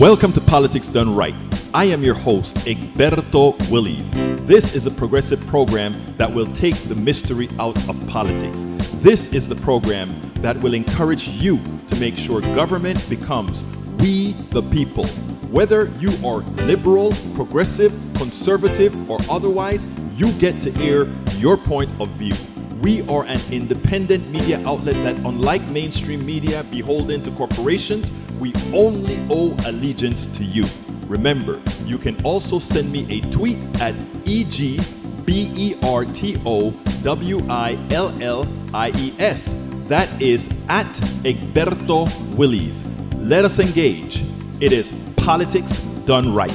Welcome to Politics Done Right. I am your host, Egberto Willies. This is a progressive program that will take the mystery out of politics. This is the program that will encourage you to make sure government becomes we the people. Whether you are liberal, progressive, conservative, or otherwise, you get to air your point of view. We are an independent media outlet that, unlike mainstream media beholden to corporations, we only owe allegiance to you. Remember, you can also send me a tweet at EGBERTOWILLIES. That is at Egberto Willies. Let us engage. It is Politics Done Right.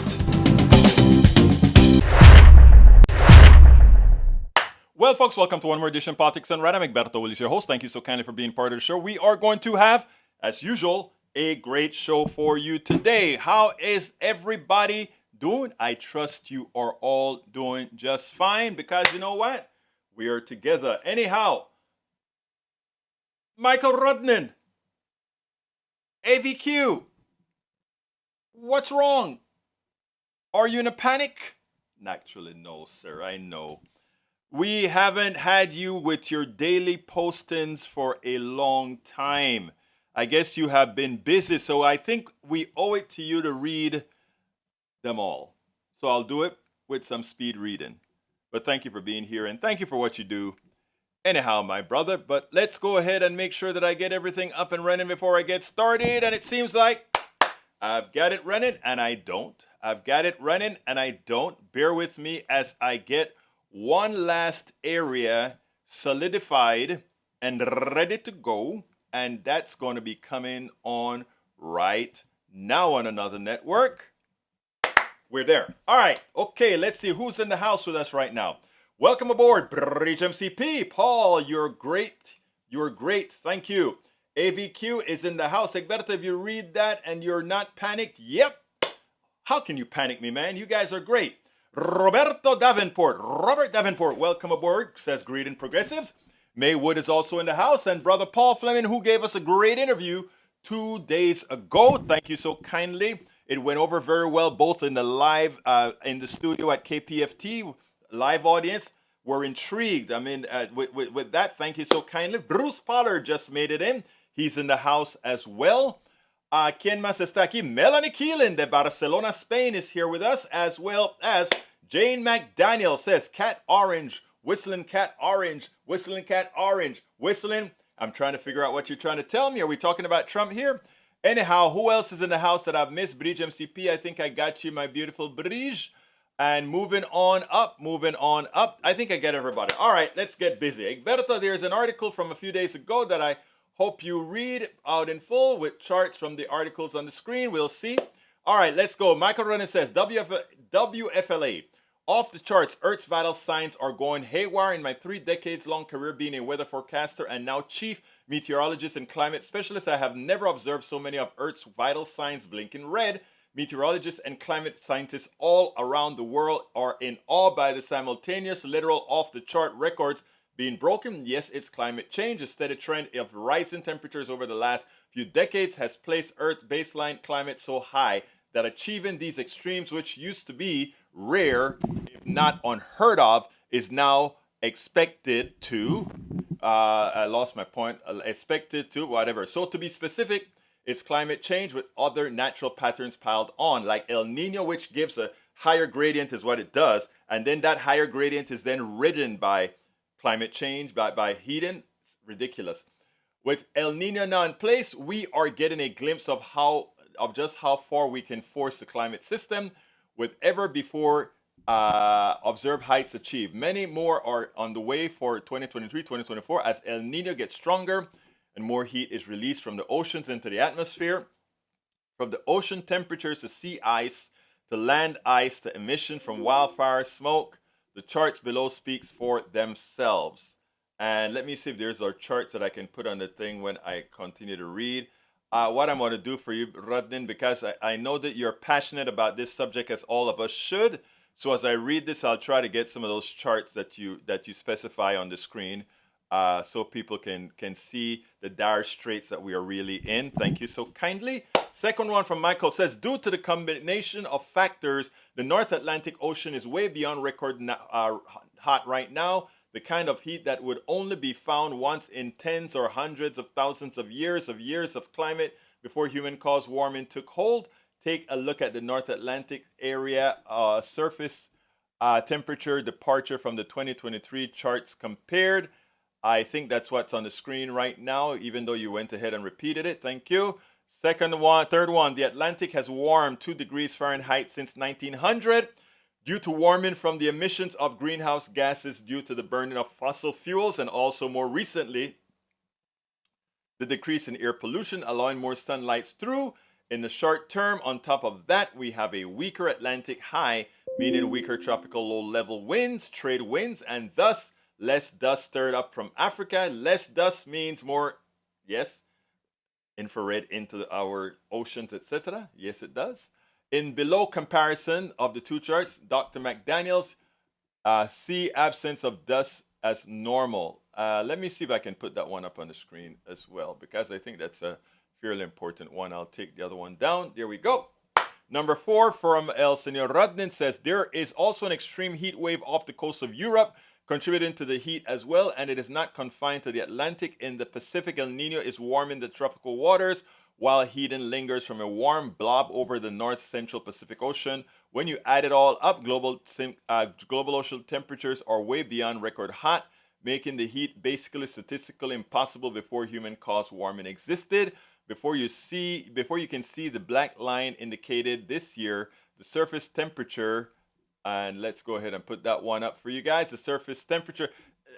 Well, folks, welcome to one more edition of Politics Done Right. I'm Egberto Willies, your host. Thank you so kindly for being part of the show. We are going to have, as usual, a great show for you today. How is everybody doing? I trust you are all doing just fine because you know what? We are together. Anyhow, Michael Rudnan, AVQ, what's wrong? Are you in a panic? Actually, no, sir, I know. We haven't had you with your daily postings for a long time. I guess you have been busy, so I think we owe it to you to read them all. So I'll do it with some speed reading. But thank you for being here, and thank you for what you do. Anyhow, my brother, but let's go ahead and make sure that I get everything up and running before I get started. And it seems like I've got it running, and I don't. I've got it running, and I don't. Bear with me as I get one last area solidified and ready to go. And that's going to be coming on right now on another network. We're there. All right. Okay, let's see who's in the house with us right now. Welcome aboard, Bridge MCP. Paul, you're great. You're great. Thank you. AVQ is in the house. Egberto, if you read that and you're not panicked, yep. How can you panic me, man? You guys are great. Robert Davenport, welcome aboard, says greeting progressives. May Wood is also in the house, and Brother Paul Fleming, who gave us a great interview 2 days ago. Thank you so kindly. It went over very well, both in the live, in the studio at KPFT, live audience. We're intrigued. I mean, with that, thank you so kindly. Bruce Pollard just made it in. He's in the house as well. ¿Quién más está aquí? Melanie Keelan de Barcelona, Spain is here with us, as well as Jane McDaniel says, Cat Orange, whistling cat orange, whistling cat orange, whistling. I'm trying to figure out what you're trying to tell me. Are we talking about Trump here? Anyhow, who else is in the house that I've missed? Bridge MCP, I think I got you, my beautiful Bridge. And moving on up. I think I get everybody. All right, let's get busy. Egberto, there's an article from a few days ago that I hope you read out in full with charts from the articles on the screen. We'll see. All right, let's go. Michael Runnan says, WFLA. Off the charts, Earth's vital signs are going haywire. In my 3 decades-long career being a weather forecaster and now chief meteorologist and climate specialist, I have never observed so many of Earth's vital signs blinking red. Meteorologists and climate scientists all around the world are in awe by the simultaneous, literal, off-the-chart records being broken. Yes, it's climate change. A steady trend of rising temperatures over the last few decades has placed Earth's baseline climate so high that achieving these extremes, which used to be rare, if not unheard of, is now expected to, I lost my point, expected to, whatever. So to be specific, it's climate change with other natural patterns piled on, like El Nino, which gives a higher gradient is what it does. And then that higher gradient is then ridden by climate change, by heating. It's ridiculous. With El Nino now in place, we are getting a glimpse of just how far we can force the climate system with ever before observed heights achieved. Many more are on the way for 2023, 2024 as El Nino gets stronger and more heat is released from the oceans into the atmosphere. From the ocean temperatures to sea ice to land ice to emission from wildfire smoke, the charts below speaks for themselves. And let me see if there's our charts that I can put on the thing when I continue to read. What I'm going to do for you, Rudnin, because I know that you're passionate about this subject, as all of us should. So as I read this, I'll try to get some of those charts that you specify on the screen so people can see the dire straits that we are really in. Thank you so kindly. Second one from Michael says, due to the combination of factors, the North Atlantic Ocean is way beyond record hot right now. The kind of heat that would only be found once in tens or hundreds of thousands of years of climate before human-caused warming took hold. Take a look at the North Atlantic area surface temperature departure from the 2023 charts compared. I think that's what's on the screen right now, even though you went ahead and repeated it. Thank you. Third one, the Atlantic has warmed 2 degrees Fahrenheit since 1900 due to warming from the emissions of greenhouse gases due to the burning of fossil fuels, and also more recently, the decrease in air pollution, allowing more sunlight through. In the short term, on top of that, we have a weaker Atlantic high, meaning weaker tropical low-level winds, trade winds, and thus less dust stirred up from Africa. Less dust means more, yes, infrared into our oceans, etc. Yes, it does. In below comparison of the two charts, Dr. McDaniels, see absence of dust as normal. Let me see if I can put that one up on the screen as well, because I think that's a fairly important one. I'll take the other one down. There we go. Number 4 from El Senor Radnin says, there is also an extreme heat wave off the coast of Europe, contributing to the heat as well, and it is not confined to the Atlantic. In the Pacific, El Nino is warming the tropical waters, while heating lingers from a warm blob over the north central Pacific Ocean. When you add it all up, global ocean temperatures are way beyond record hot, making the heat basically statistically impossible before human-caused warming existed. Before you can see the black line indicated this year, the surface temperature, and let's go ahead and put that one up for you guys. The surface temperature.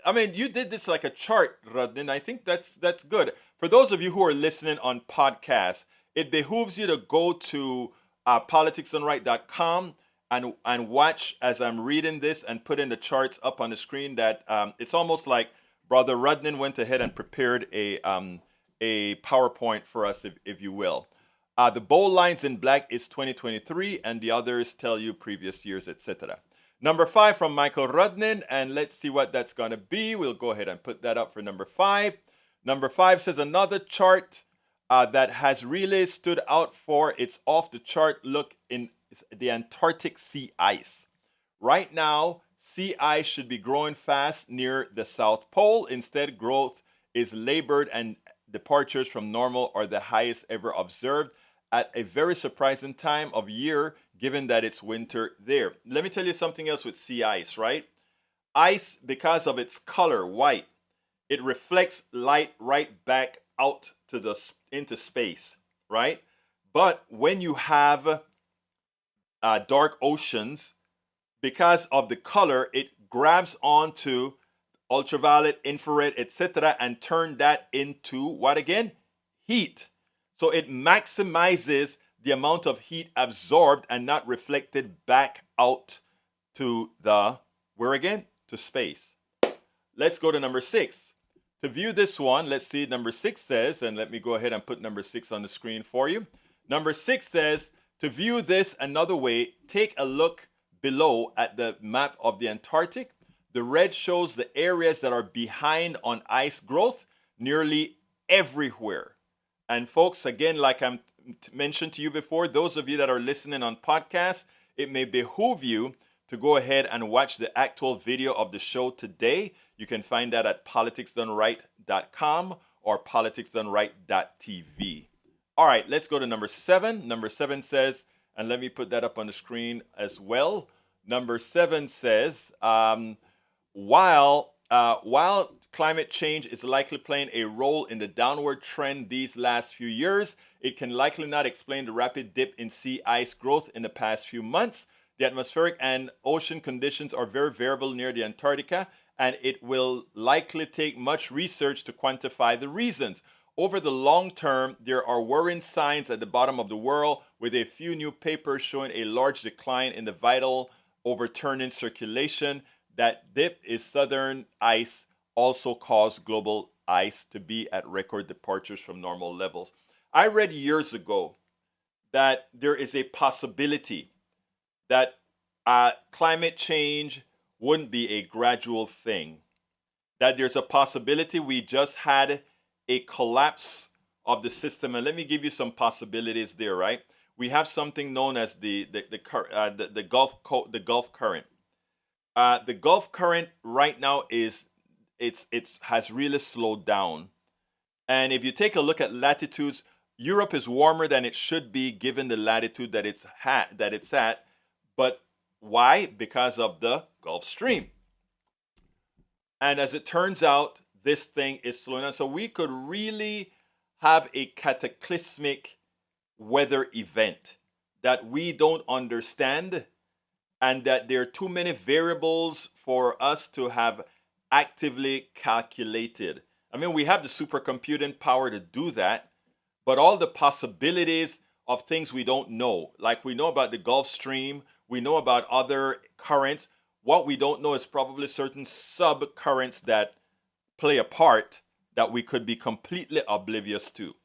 I mean, you did this like a chart, Radnin. I think that's good. For those of you who are listening on podcasts, it behooves you to go to politicsdoneright.com and watch as I'm reading this and putting the charts up on the screen. That it's almost like Brother Radnin went ahead and prepared a PowerPoint for us, if you will. The bold lines in black is 2023, and the others tell you previous years, etc. Number 5 from Michael Rudnin, and let's see what that's going to be. We'll go ahead and put that up for number 5. Number 5 says another chart that has really stood out for its off-the-chart look in the Antarctic sea ice. Right now, sea ice should be growing fast near the South Pole. Instead, growth is labored, and departures from normal are the highest ever observed at a very surprising time of year, given that it's winter there. Let me tell you something else with sea ice, right? Ice, because of its color, white, it reflects light right back out to into space, right? But when you have dark oceans, because of the color, it grabs onto ultraviolet, infrared, etc., and turn that into what again? Heat. So it maximizes the amount of heat absorbed and not reflected back out to where again? To space. Let's go to number 6. To view this one, let's see, number 6 says, and let me go ahead and put number 6 on the screen for you. Number 6 says, to view this another way, take a look below at the map of the Antarctic. The red shows the areas that are behind on ice growth nearly everywhere. And folks, again, like I mentioned to you before, those of you that are listening on podcasts, it may behoove you to go ahead and watch the actual video of the show today. You can find that at politicsdoneright.com or politicsdoneright.tv. All right, let's go to number 7. Number 7 says, and let me put that up on the screen as well. Number 7 says, while climate change is likely playing a role in the downward trend these last few years, it can likely not explain the rapid dip in sea ice growth in the past few months. The atmospheric and ocean conditions are very variable near the Antarctica, and it will likely take much research to quantify the reasons. Over the long term, there are worrying signs at the bottom of the world, with a few new papers showing a large decline in the vital overturning circulation. That dip is southern ice also caused global ice to be at record departures from normal levels. I read years ago that there is a possibility that climate change wouldn't be a gradual thing, that there's a possibility we just had a collapse of the system. And let me give you some possibilities there, right? We have something known as the Gulf current. The Gulf current right now it's has really slowed down. And if you take a look at latitudes, Europe is warmer than it should be given the latitude that it's at. But why? Because of the Gulf Stream. And as it turns out, this thing is slowing down. So we could really have a cataclysmic weather event that we don't understand, and that there are too many variables for us to have actively calculated. I mean, we have the supercomputing power to do that, but all the possibilities of things we don't know, like we know about the Gulf Stream, we know about other currents. What we don't know is probably certain sub currents that play a part that we could be completely oblivious to.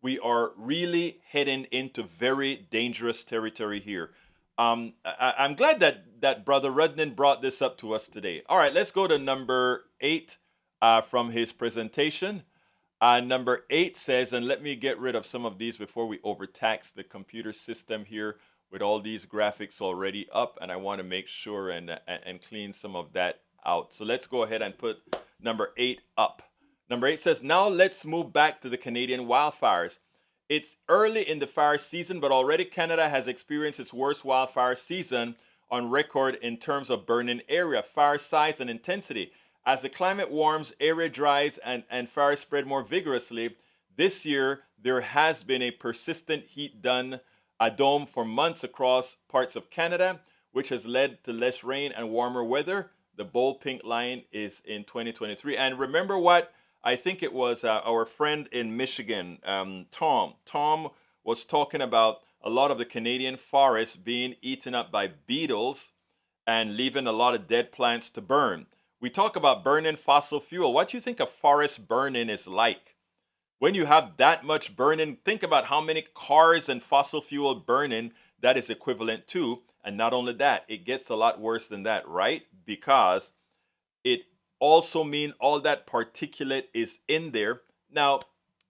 We are really heading into very dangerous territory here. I'm glad that Brother Rudnan brought this up to us today. All right, let's go to number 8 from his presentation. Number 8 says, and let me get rid of some of these before we overtax the computer system here with all these graphics already up, and I want to make sure and clean some of that out. So let's go ahead and put number 8 up. Number 8 says, now let's move back to the Canadian wildfires. It's early in the fire season, but already Canada has experienced its worst wildfire season on record in terms of burning area, fire size, and intensity. As the climate warms, area dries, and fires spread more vigorously. This year, there has been a persistent heat dome for months across parts of Canada, which has led to less rain and warmer weather. The bold pink line is in 2023. And remember what I think it was our friend in Michigan, Tom. Tom was talking about a lot of the Canadian forests being eaten up by beetles and leaving a lot of dead plants to burn. We talk about burning fossil fuel. What do you think a forest burning is like? When you have that much burning, think about how many cars and fossil fuel burning that is equivalent to. And not only that, it gets a lot worse than that, right? Because it also means all that particulate is in there. Now,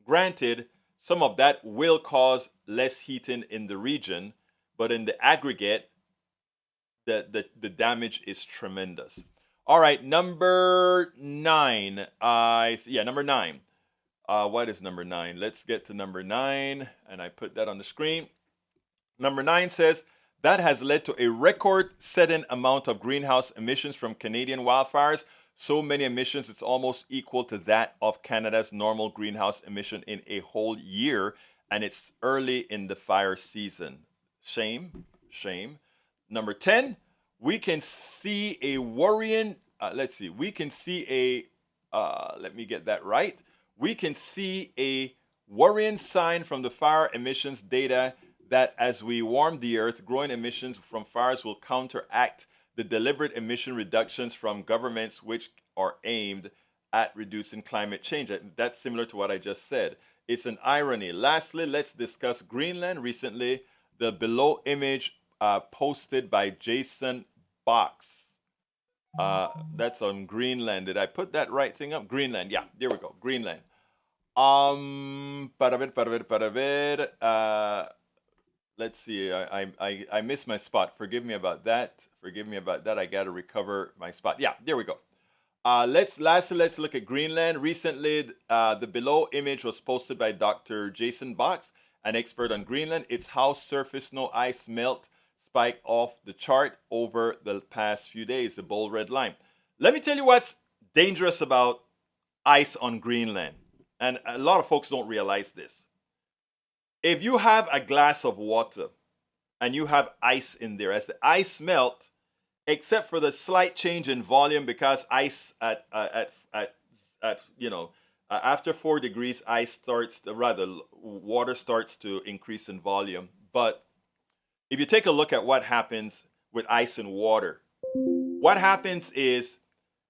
granted, some of that will cause less heating in the region, but in the aggregate, the damage is tremendous. All right, number 9. Number 9. What is number 9? Let's get to number 9, and I put that on the screen. Number 9 says, that has led to a record-setting amount of greenhouse emissions from Canadian wildfires. So many emissions, it's almost equal to that of Canada's normal greenhouse emission in a whole year, and it's early in the fire season. Shame, shame. Number 10, we can see a worrying, we can see let me get that right. We can see a worrying sign from the fire emissions data that as we warm the earth, growing emissions from fires will counteract the deliberate emission reductions from governments which are aimed at reducing climate change. That's similar to what I just said. It's an irony. Lastly, let's discuss Greenland. Recently, the below image posted by Jason Box. That's on Greenland. Did I put that right thing up? Greenland. Yeah, there we go. Greenland. Let's see. I missed my spot. Forgive me about that. I got to recover my spot. Yeah, there we go. Let's look at Greenland. Recently, the below image was posted by Dr. Jason Box, an expert on Greenland. It's how surface snow ice melt spiked off the chart over the past few days, the bold red line. Let me tell you what's dangerous about ice on Greenland. And a lot of folks don't realize this. If you have a glass of water and you have ice in there, as the ice melt, except for the slight change in volume, because ice after 4 degrees, water starts to increase in volume. But if you take a look at what happens with ice and water, what happens is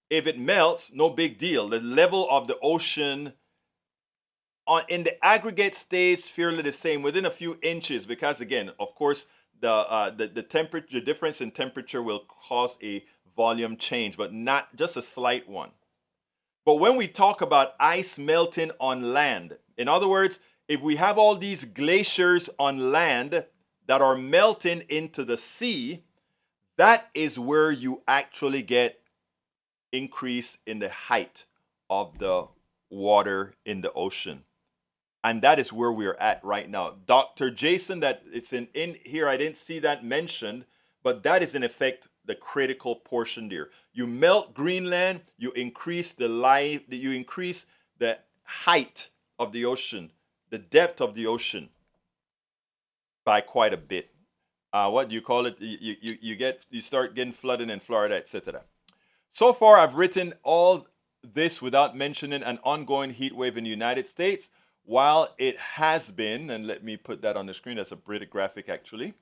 if it melts, no big deal. The level of the ocean in the aggregate stays fairly the same within a few inches, because again, of course, the difference in temperature will cause a volume change, but not just a slight one. But when we talk about ice melting on land, in other words, if we have all these glaciers on land that are melting into the sea, that is where you actually get increase in the height of the water in the ocean. And that is where we're at right now. Dr. Jason, that it's in here, I didn't see that mentioned, but that is in effect the critical portion there. You melt Greenland, you increase the height of the ocean, the depth of the ocean by quite a bit. What do you call it? You start getting flooding in Florida, etc. So far, I've written all this without mentioning an ongoing heat wave in the United States. While it has been, and let me put that on the screen, that's a pretty graphic actually.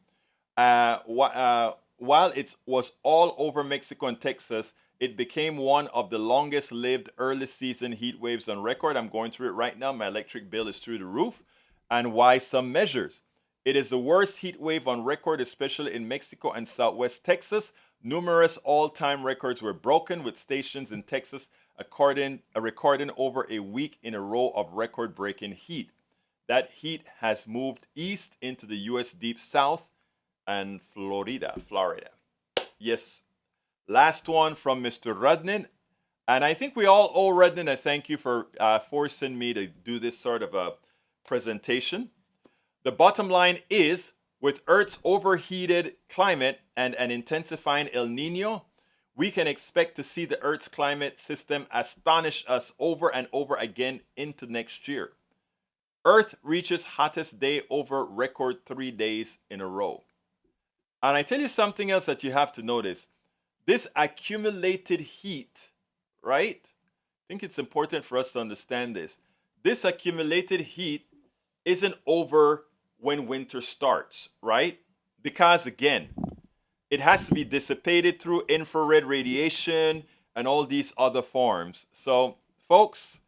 While it was all over Mexico and Texas, it became one of the longest lived early season heat waves on record. I'm going through it right now. My electric bill is through the roof. And why some measures? It is the worst heat wave on record, especially in Mexico and Southwest Texas. Numerous all-time records were broken, with stations in Texas recording over a week in a row of record-breaking heat. That heat has moved east into the U.S. Deep South and Florida. Yes. Last one from Mr. Rudnin. And I think we all owe Rudnin a thank you for forcing me to do this sort of a presentation. The bottom line is, with Earth's overheated climate and an intensifying El Nino, we can expect to see the Earth's climate system astonish us over and over again into next year. Earth reaches hottest day over record 3 days in a row. And I tell you something else that you have to notice. This accumulated heat, right? I think it's important for us to understand this. This accumulated heat isn't over when winter starts, right? Because again, it has to be dissipated through infrared radiation and all these other forms. So, folks,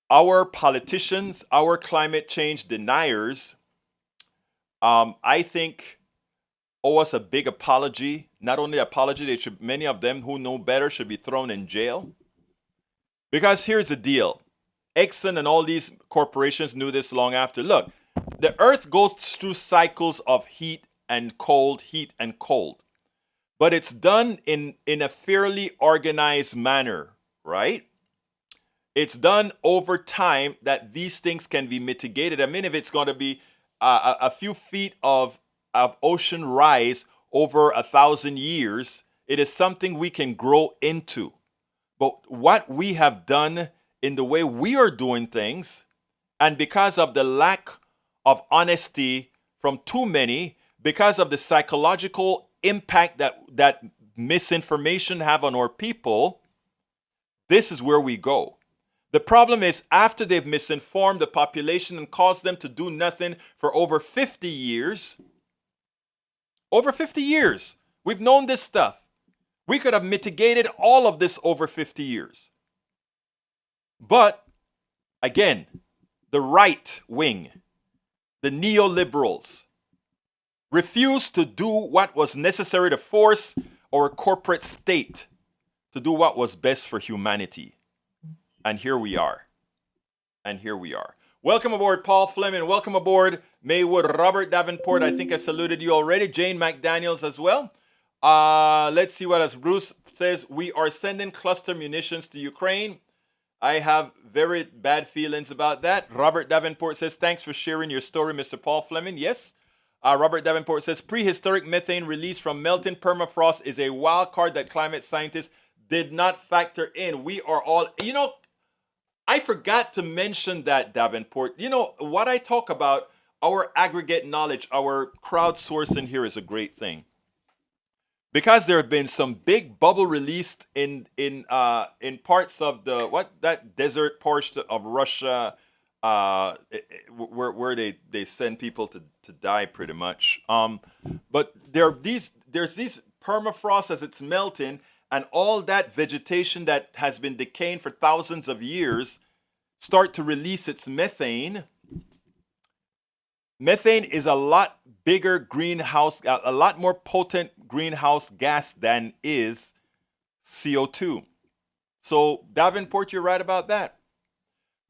our politicians, our climate change deniers, I think, owe us a big apology. Not only apology, many of them who know better should be thrown in jail. Because here's the deal. Exxon and all these corporations knew this long after. Look, the Earth goes through cycles of heat and cold, but it's done in a fairly organized manner, right? It's done over time that these things can be mitigated. I mean, if it's going to be a few feet of ocean rise over 1,000 years, it is something we can grow into. But what we have done in the way we are doing things, and because of the lack of honesty from too many, because of the psychological impact that misinformation have on our people, this is where we go. The problem is, after they've misinformed the population and caused them to do nothing for over 50 years, we've known this stuff. We could have mitigated all of this over 50 years. But, again, the right wing, the neoliberals, refused to do what was necessary to force our corporate state to do what was best for humanity. And here we are. Welcome aboard, Paul Fleming. Welcome aboard, Maywood. Robert Davenport, I think I saluted you already. Jane McDaniels as well. Let's see what else. Bruce says, we are sending cluster munitions to Ukraine. I have very bad feelings about that. Robert Davenport says, thanks for sharing your story, Mr. Paul Fleming. Yes. Robert Davenport says, prehistoric methane release from melting permafrost is a wild card that climate scientists did not factor in. We are all, I forgot to mention that, Davenport. What I talk about, our aggregate knowledge, our crowdsourcing here is a great thing. Because there have been some big bubble released in parts of that desert portion of Russia, where they send people to die pretty much. But there's these permafrost as it's melting, and all that vegetation that has been decaying for thousands of years start to release its methane. Methane is a lot bigger greenhouse, a lot more potent greenhouse gas than is CO2. So Davenport, you're right about that.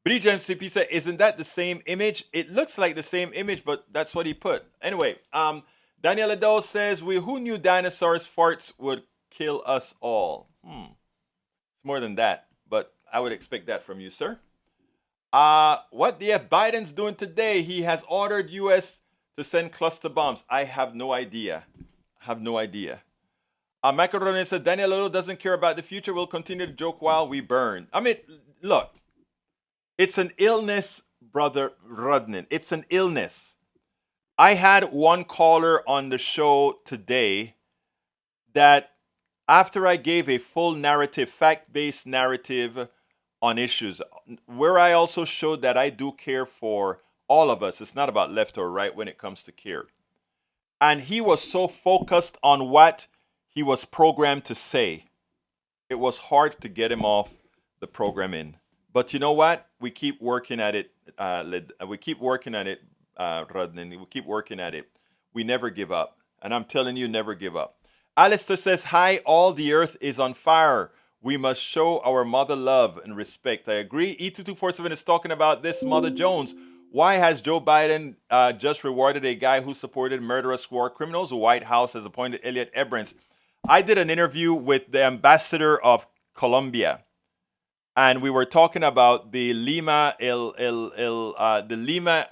BGMCP said, isn't that the same image? It looks like the same image, but that's what he put. Anyway, Daniel Ado says, who knew dinosaurs' farts would kill us all? It's more than that, but I would expect that from you, sir. What the F Biden's doing today? He has ordered U.S. to send cluster bombs. I have no idea. Michael Ronan said, Daniel Ado doesn't care about the future. We'll continue to joke while we burn. I mean, look. It's an illness, brother Rudnin. It's an illness. I had one caller on the show today that after I gave a full narrative, fact-based narrative on issues, where I also showed that I do care for all of us. It's not about left or right when it comes to care. And he was so focused on what he was programmed to say. It was hard to get him off the programming. But you know what? We keep working at it. We keep working at it, Rodney. We keep working at it. We never give up. And I'm telling you, never give up. Alistair says, hi, all the earth is on fire. We must show our mother love and respect. I agree. E2247 is talking about this, Mother Jones. Why has Joe Biden just rewarded a guy who supported murderous war criminals? The White House has appointed Elliot Abrams. I did an interview with the ambassador of Colombia. And we were talking about the Lima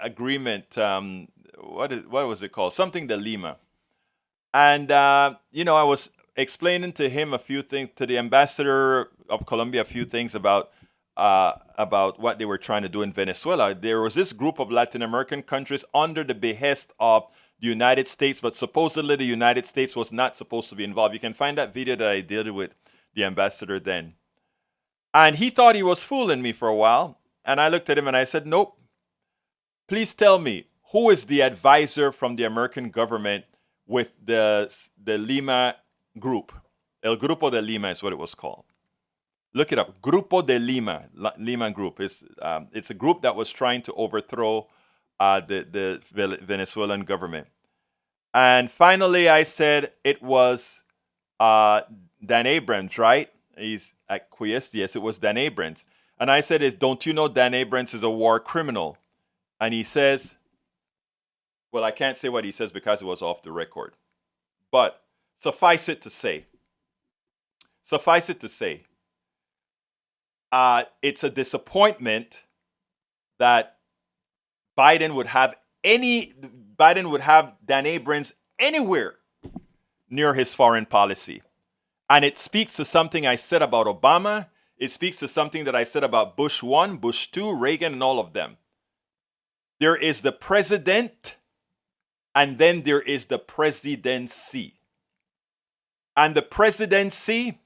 agreement. What was it called? Something the Lima. And I was explaining to him a few things, to the ambassador of Colombia, a few things about what they were trying to do in Venezuela. There was this group of Latin American countries under the behest of the United States, but supposedly the United States was not supposed to be involved. You can find that video that I did with the ambassador then. And he thought he was fooling me for a while. And I looked at him and I said, nope. Please tell me, who is the advisor from the American government with the Lima group? El Grupo de Lima is what it was called. Look it up. Grupo de Lima. Lima group. It's a group that was trying to overthrow the Venezuelan government. And finally, I said it was Dan Abrams, right? He's acquiesced. Yes, it was Dan Abrams. And I said, don't you know Dan Abrams is a war criminal? And he says, well, I can't say what he says because it was off the record. But suffice it to say, it's a disappointment that Biden would have Dan Abrams anywhere near his foreign policy. And it speaks to something I said about Obama. It speaks to something that I said about Bush 1, Bush 2, Reagan, and all of them. There is the president, and then there is the presidency. And the presidency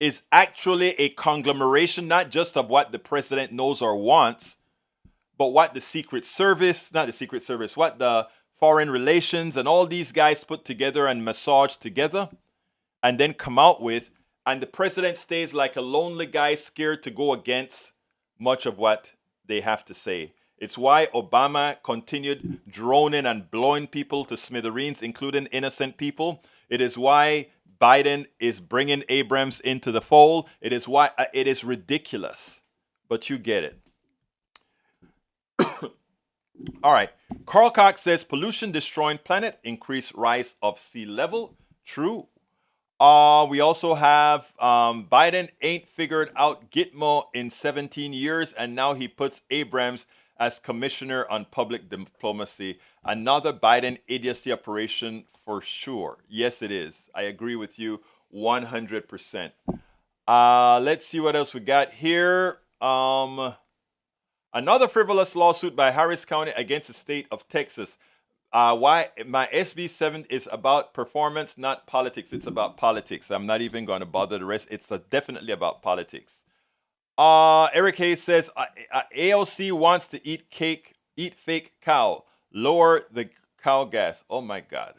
is actually a conglomeration, not just of what the president knows or wants, but what the Secret Service, what the Foreign Relations and all these guys put together and massage together and then come out with. And the president stays like a lonely guy scared to go against much of what they have to say. It's why Obama continued droning and blowing people to smithereens, including innocent people. It is why Biden is bringing Abrams into the fold. It is why it is ridiculous, but you get it. All right. Carl Cox says pollution destroying planet, increased rise of sea level. True. We also have Biden ain't figured out Gitmo in 17 years, and now he puts Abrams as commissioner on public diplomacy. Another Biden idiocy operation for sure. Yes, it is. I agree with you 100%. Let's see what else we got here. Another frivolous lawsuit by Harris County against the state of Texas. Why my SB 7 is about performance, not politics. It's about politics. I'm not even going to bother the rest. It's definitely about politics. Eric Hayes says AOC wants to eat fake cow, lower the cow gas. Oh my God.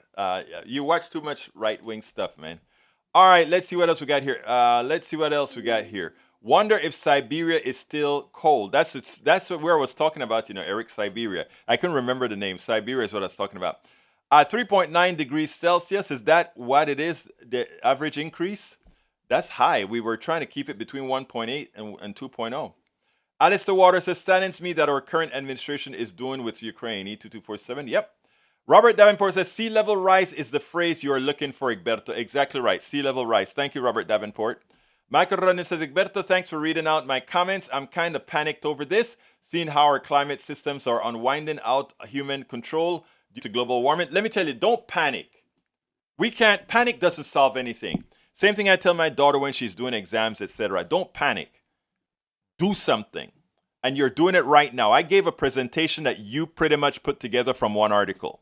You watch too much right-wing stuff, man. All right, let's see what else we got here. Wonder if Siberia is still cold. That's where I was talking about, Eric, Siberia. I couldn't remember the name. Siberia is what I was talking about. 3.9 degrees Celsius, is that what it is, the average increase? That's high. We were trying to keep it between 1.8 and 2.0. Alistair Waters says, saddens me that our current administration is doing with Ukraine. E2247. Yep. Robert Davenport says, sea level rise is the phrase you are looking for, Egberto. Exactly right. Sea level rise. Thank you, Robert Davenport. Michael Rodney says, Egberto, thanks for reading out my comments. I'm kind of panicked over this, seeing how our climate systems are unwinding out human control due to global warming. Let me tell you, don't panic. Panic doesn't solve anything. Same thing I tell my daughter when she's doing exams, etc. Don't panic. Do something. And you're doing it right now. I gave a presentation that you pretty much put together from one article.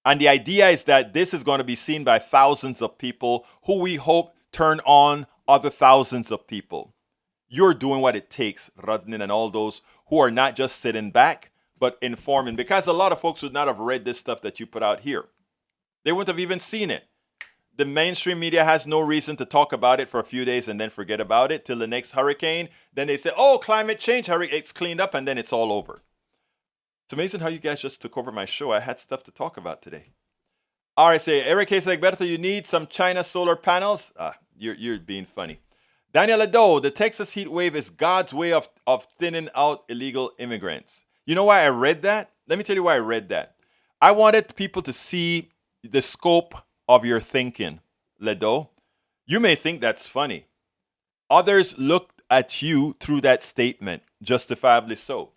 And the idea is that this is going to be seen by thousands of people who we hope turn on other thousands of people. You're doing what it takes, Rudnin, and all those who are not just sitting back, but informing. Because a lot of folks would not have read this stuff that you put out here. They wouldn't have even seen it. The mainstream media has no reason to talk about it for a few days and then forget about it till the next hurricane. Then they say, oh, climate change, it's cleaned up, and then it's all over. It's amazing how you guys just took over my show. I had stuff to talk about today. All right, say, Eric Hayes, Egberto, you need some China solar panels? You're being funny. Daniel Ado, the Texas heat wave is God's way of thinning out illegal immigrants. You know why I read that? Let me tell you why I read that. I wanted people to see the scope of your thinking, Ledo. You may think that's funny. Others looked at you through that statement, justifiably so.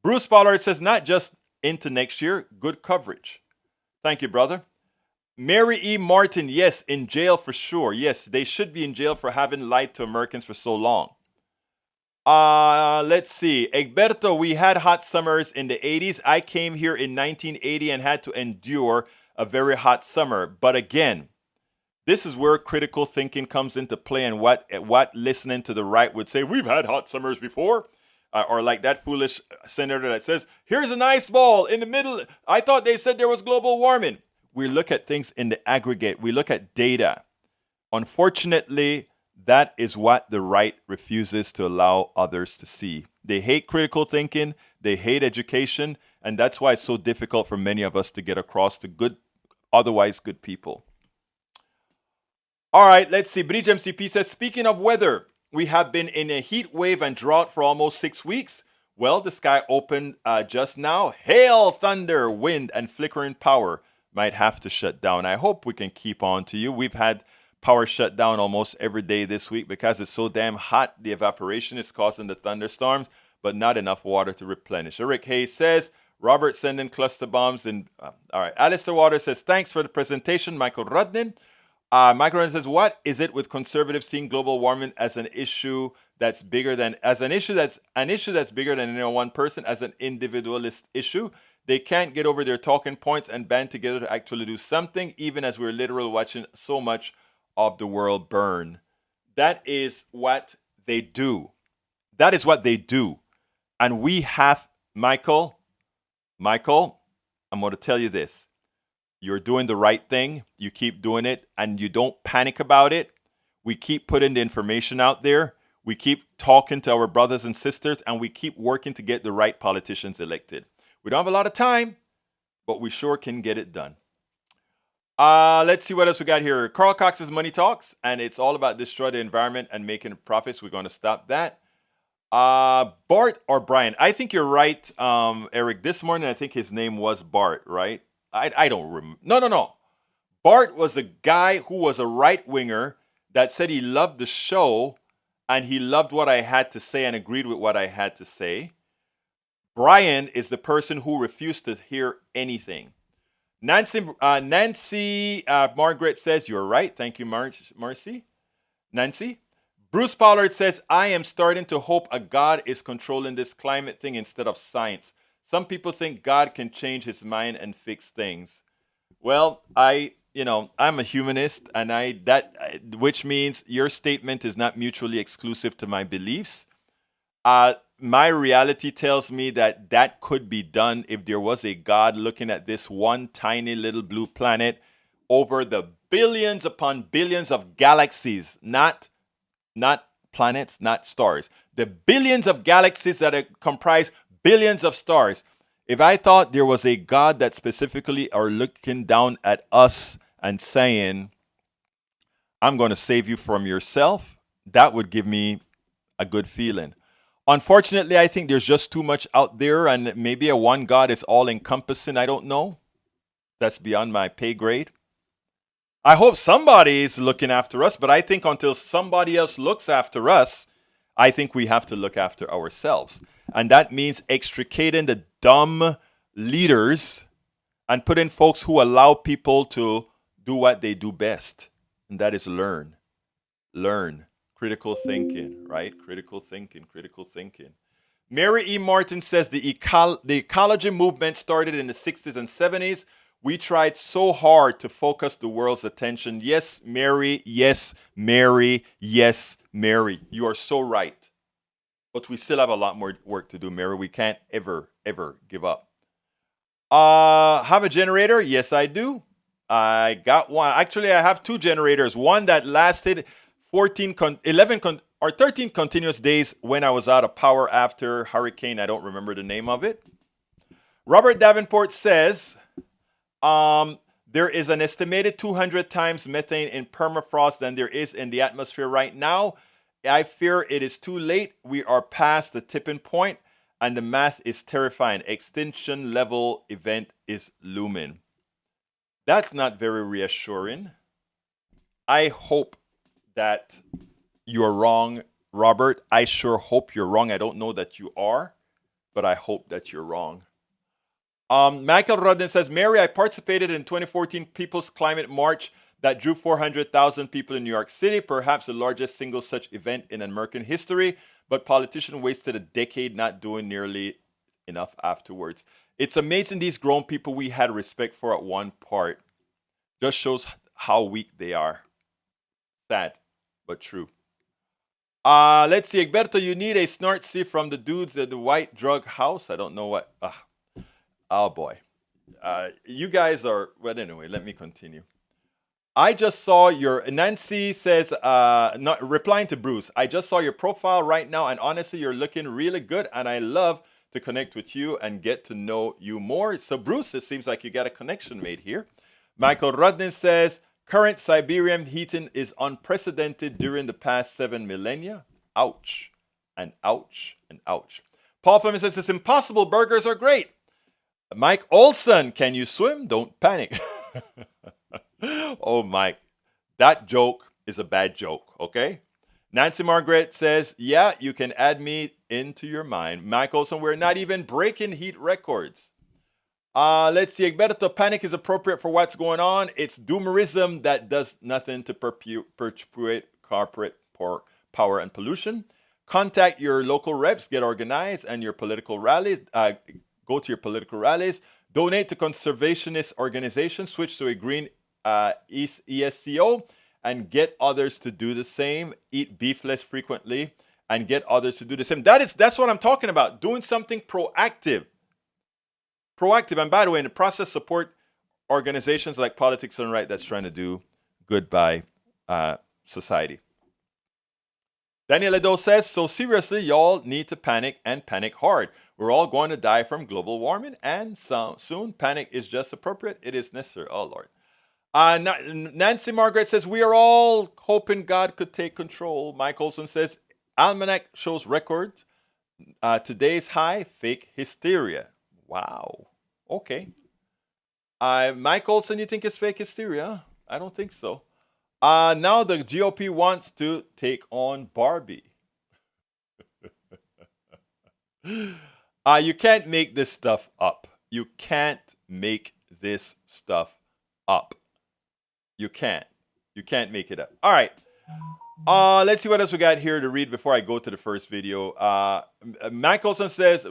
Bruce Pollard says, not just into next year, good coverage. Thank you, brother. Mary E. Martin, yes, in jail for sure. Yes, they should be in jail for having lied to Americans for so long. Let's see. Egberto, we had hot summers in the 80s. I came here in 1980 and had to endure a very hot summer. But again, this is where critical thinking comes into play, and what listening to the right would say, we've had hot summers before. Or like that foolish senator that says, here's an ice ball in the middle. I thought they said there was global warming. We look at things in the aggregate. We look at data. Unfortunately, that is what the right refuses to allow others to see. They hate critical thinking. They hate education. And that's why it's so difficult for many of us to get across to good, otherwise good people. All right, let's see. Bridge MCP says, speaking of weather, we have been in a heat wave and drought for almost 6 weeks. Well, the sky opened just now. Hail, thunder, wind, and flickering power might have to shut down. I hope we can keep on to you. We've had power shut down almost every day this week because it's so damn hot. The evaporation is causing the thunderstorms, but not enough water to replenish. Eric Hayes says, Robert sending cluster bombs. All right. Alistair Waters says, thanks for the presentation, Michael Rudnin. Michael Rudnin says, what is it with conservatives seeing global warming as an issue that's bigger than bigger than any one person, as an individualist issue? They can't get over their talking points and band together to actually do something, even as we're literally watching so much of the world burn. That is what they do. That is what they do. And we have, Michael, I'm going to tell you this. You're doing the right thing. You keep doing it, and you don't panic about it. We keep putting the information out there. We keep talking to our brothers and sisters, and we keep working to get the right politicians elected. We don't have a lot of time, but we sure can get it done. Let's see what else we got here. Carl Cox's Money Talks, and it's all about destroy the environment and making profits. We're going to stop that. Bart or Brian? I think you're right, Eric. This morning, I think his name was Bart, right? I don't remember. No. Bart was a guy who was a right-winger that said he loved the show and he loved what I had to say and agreed with what I had to say. Brian is the person who refused to hear anything. Nancy Margaret says, you're right. Thank you, Marcy. Nancy. Bruce Pollard says, I am starting to hope a God is controlling this climate thing instead of science. Some people think God can change his mind and fix things. Well, I'm a humanist, and which means your statement is not mutually exclusive to my beliefs. My reality tells me that could be done if there was a God looking at this one tiny little blue planet over the billions upon billions of galaxies, not planets, not stars. The billions of galaxies that comprise billions of stars. If I thought there was a God that specifically are looking down at us and saying, I'm going to save you from yourself, that would give me a good feeling. Unfortunately, I think there's just too much out there, and maybe a one God is all encompassing. I don't know. That's beyond my pay grade. I hope somebody is looking after us, but I think until somebody else looks after us, I think we have to look after ourselves. And that means extricating the dumb leaders and putting folks who allow people to do what they do best. And that is learn. Learn. Critical thinking, right? Critical thinking, critical thinking. Mary E. Martin says the ecology movement started in the 60s and 70s. We tried so hard to focus the world's attention. Yes, Mary. Yes, Mary. Yes, Mary. You are so right. But we still have a lot more work to do, Mary. We can't ever, ever give up. Have a generator? Yes, I do. I got one. Actually, I have two generators. One that lasted 13 continuous days when I was out of power after hurricane. I don't remember the name of it. Robert Davenport says, there is an estimated 200 times methane in permafrost than there is in the atmosphere right now. I fear it is too late. We are past the tipping point, and the math is terrifying. Extinction level event is looming. That's not very reassuring. I hope that you're wrong, Robert. I sure hope you're wrong. I don't know that you are, but I hope that you're wrong. Michael Rodden says, Mary, I participated in 2014 People's Climate March that drew 400,000 people in New York City, perhaps the largest single such event in American history, but politicians wasted a decade not doing nearly enough afterwards. It's amazing these grown people we had respect for at one part. Just shows how weak they are. Sad, but true. Let's see, Egberto, you need a snort see from the dudes at the White Drug House. I don't know what... Oh boy. You guys are, well, anyway, let me continue. I just saw your, Nancy says, not replying to Bruce, I just saw your profile right now, and honestly, you're looking really good, and I love to connect with you and get to know you more. So Bruce, it seems like you got a connection made here. Michael Rudnin says, current Siberian heating is unprecedented during the past 7 millennia. Ouch, and ouch, and ouch. Paul Fleming says, it's impossible, burgers are great. Mike Olson, can you swim? Don't panic. Oh, Mike, that joke is a bad joke, okay? Nancy Margaret says, yeah, you can add me into your mind. Mike Olson, we're not even breaking heat records. Let's see, Egberto, panic is appropriate for what's going on. It's doomerism that does nothing to perpetuate corporate power and pollution. Contact your local reps, get organized, and your political rallies. Go to your political rallies, donate to conservationist organizations, switch to a green ESCO, and get others to do the same. Eat beef less frequently and get others to do the same. That's what I'm talking about. Doing something proactive. Proactive. And by the way, in the process, support organizations like Politics and Right that's trying to do good by society. Daniel Edo says, so seriously, y'all need to panic and panic hard. We're all going to die from global warming, and soon panic is just appropriate. It is necessary. Oh, Lord. Nancy Margaret says, we are all hoping God could take control. Mike Olson says, Almanac shows records. Today's high, fake hysteria. Wow. Okay. Mike Olson, you think it's fake hysteria? I don't think so. Now the GOP wants to take on Barbie. You can't make this stuff up. You can't make this stuff up. You can't. You can't make it up. All right. Let's see what else we got here to read before I go to the first video. Mike Olson says,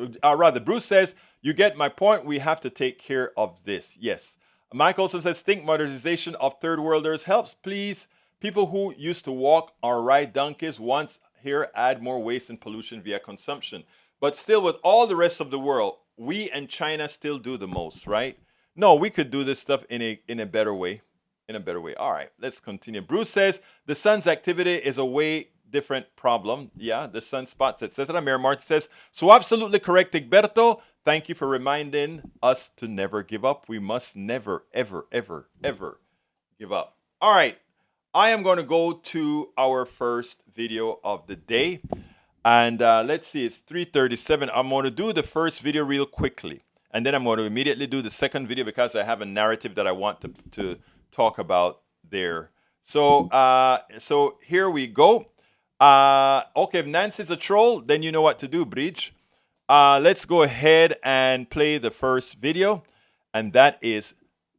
Bruce says, you get my point. We have to take care of this. Yes. Mike Olson says, think modernization of third worlders helps. Please, people who used to walk or ride donkeys once here add more waste and pollution via consumption. But still, with all the rest of the world, we and China still do the most, right? No, we could do this stuff in a better way. In a better way. All right, let's continue. Bruce says the sun's activity is a way different problem. Yeah, the sunspots, etc. Mayor Martin says, so absolutely correct, Egberto. Thank you for reminding us to never give up. We must never, ever, ever, ever give up. All right. I am going to go to our first video of the day. And let's see, it's 3:37. I'm going to do the first video real quickly. And then I'm going to immediately do the second video because I have a narrative that I want to talk about there. So so here we go. Okay, if Nancy's a troll, then you know what to do, Bridge. Let's go ahead and play the first video. And that is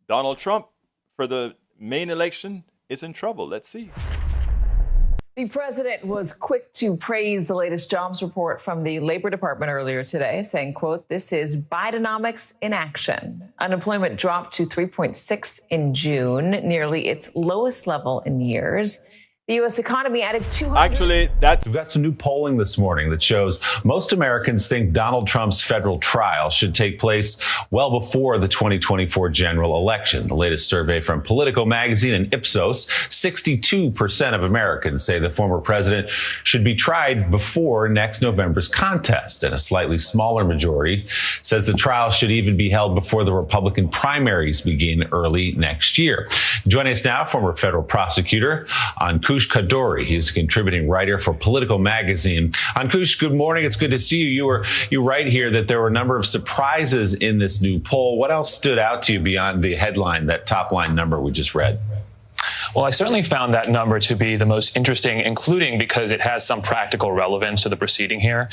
Donald Trump for the main election is in trouble. Let's see. The president was quick to praise the latest jobs report from the Labor Department earlier today, saying, quote, "This is Bidenomics in action." Unemployment dropped to 3.6 in June, nearly its lowest level in years. The U.S. economy added 200. Actually, that's... We've got some new polling this morning that shows most Americans think Donald Trump's federal trial should take place well before the 2024 general election. The latest survey from Politico magazine and Ipsos, 62% of Americans say the former president should be tried before next November's contest. And a slightly smaller majority says the trial should even be held before the Republican primaries begin early next year. Joining us now, former federal prosecutor Ankush Kadori. He's a contributing writer for Politico magazine. Ankush, good morning. It's good to see you. You write here that there were a number of surprises in this new poll. What else stood out to you beyond the headline, that top line number we just read? Well, I certainly found that number to be the most interesting, including because it has some practical relevance to the proceeding here.